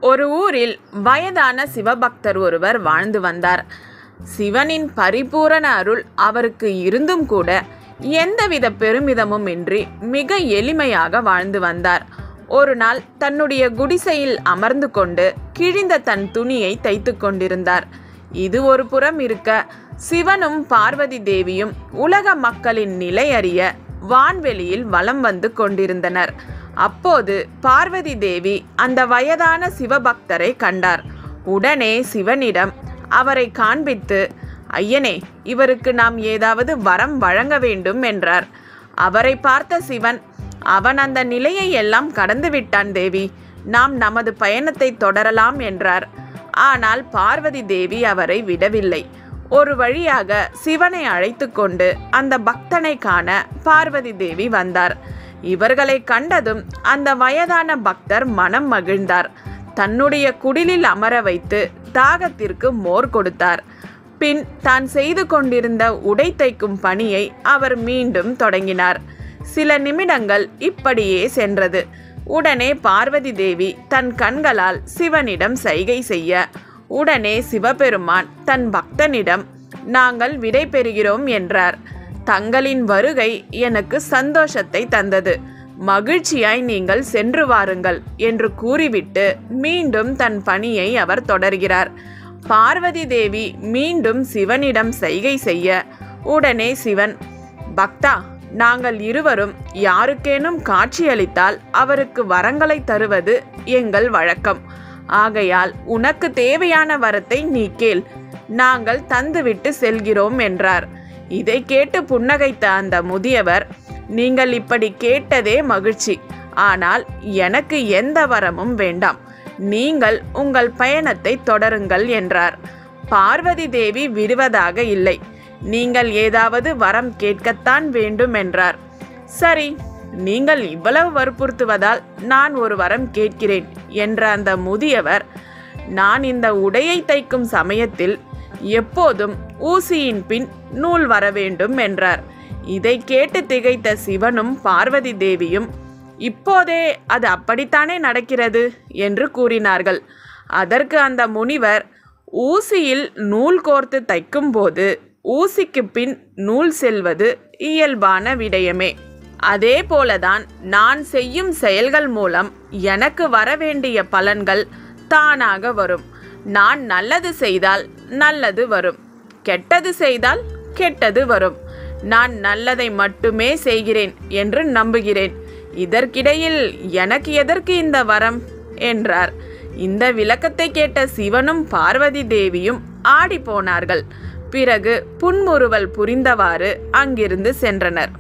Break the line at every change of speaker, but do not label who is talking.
ஒரு ஊரில் வயதான சிவபக்தர் ஒருவர் வாழ்ந்து வந்தார். சிவனின் பரிபூரண அருள் அவருக்கு இருந்தும் கூட எந்தவித பெருமிதமும் இன்றி மிக எளிமையாக வாழ்ந்து வந்தார். ஒரு நாள் தன்னுடைய குடிசையில் அமர்ந்து கொண்டு கிழிந்த தன் துணியை தைத்து கொண்டிருந்தார். இது ஒரு புறம் இருக்க, சிவனும் பார்வதி தேவியும் உலக மக்களின் நிலை அறிய வான்வெளியில் வலம் வந்து கொண்டிருந்தனர். அப்போது பார்வதி தேவி அந்த வயதான சிவபக்தரை கண்டார். உடனே சிவனிடம் அவரை காண்பித்து, ஐயனே, இவருக்கு நாம் ஏதாவது வரம் வழங்க வேண்டும் என்றார். அவரை பார்த்த சிவன், அவன் அந்த நிலையை எல்லாம் கடந்து விட்டான் தேவி, நாம் நமது பயணத்தை தொடரலாம் என்றார். ஆனால் பார்வதி தேவி அவரை விடவில்லை. ஒரு வழியாக சிவனை அழைத்து கொண்டு அந்த பக்தனை காண பார்வதி தேவி வந்தார். இவர்களை கண்டதும் அந்த வயதான பக்தர் மனம் மகிழ்ந்தார். தன்னுடைய குடிலில் அமர வைத்து தாகத்திற்கு மோர் கொடுத்தார். பின் தான் செய்து கொண்டிருந்த உடை தைக்கும் பணியை அவர் மீண்டும் தொடங்கினார். சில நிமிடங்கள் இப்படியே சென்றது. உடனே பார்வதி தேவி தன் கண்களால் சிவனிடம் சைகை செய்ய, உடனே சிவபெருமான் தன் பக்தனிடம், நாங்கள் விடை பெறுகிறோம் என்றார். தங்களின் வருகை எனக்கு சந்தோஷத்தை தந்தது, மகிழ்ச்சியாய் நீங்கள் சென்று வாருங்கள் என்று கூறிவிட்டு மீண்டும் தன் பணியை அவர் தொடர்கிறார். பார்வதி தேவி மீண்டும் சிவனிடம் சைகை செய்ய, உடனே சிவன், பக்தா, நாங்கள் இருவரும் யாருக்கேனும் காட்சியளித்தால் அவருக்கு வரங்களை தருவது எங்கள் வழக்கம். ஆகையால் உனக்கு தேவையான வரத்தை நீ கேள், நாங்கள் தந்துவிட்டு செல்கிறோம் என்றார். இதை கேட்டு புன்னகைத்த அந்த முதியவர், நீங்கள் இப்படி கேட்டதே மகிழ்ச்சி, ஆனால் எனக்கு எந்த வரமும் வேண்டாம், நீங்கள் உங்கள் பயணத்தை தொடருங்கள் என்றார். பார்வதி தேவி விடுவதாக இல்லை. நீங்கள் ஏதாவது வரம் கேட்கத்தான் வேண்டும் என்றார். சரி, நீங்கள் இவ்வளவு வற்புறுத்துவதால் நான் ஒரு வரம் கேட்கிறேன் என்ற அந்த முதியவர், நான் இந்த உடையை தைக்கும் சமயத்தில் எப்போதும் ஊசியின் பின் நூல் வர வேண்டும் என்றார். இதை கேட்டு திகைத்த சிவனும் பார்வதி தேவியும், இப்போதே அது அப்படித்தானே நடக்கிறது என்று கூறினார்கள். அதற்கு அந்த முனிவர், ஊசியில் நூல் கோர்த்து தைக்கும் போது ஊசிக்கு பின் நூல் செல்வது இயல்பான விடயமே. அதே போலதான் நான் செய்யும் செயல்கள் மூலம் எனக்கு வரவேண்டிய பலன்கள் தானாக வரும். நான் நல்லது செய்தால் நல்லது வரும், கெட்டது செய்தால் கெட்டது வரும். நான் நல்லதை மட்டுமே செய்கிறேன் என்று நம்புகிறேன். இதற்கிடையில் எனக்கு எதற்கு இந்த வரம் என்றார். இந்த விளக்கத்தை கேட்ட சிவனும் பார்வதி தேவியும் ஆடி போனார்கள். பிறகு புன்முறுவல் புரிந்தவாறு அங்கிருந்து சென்றனர்.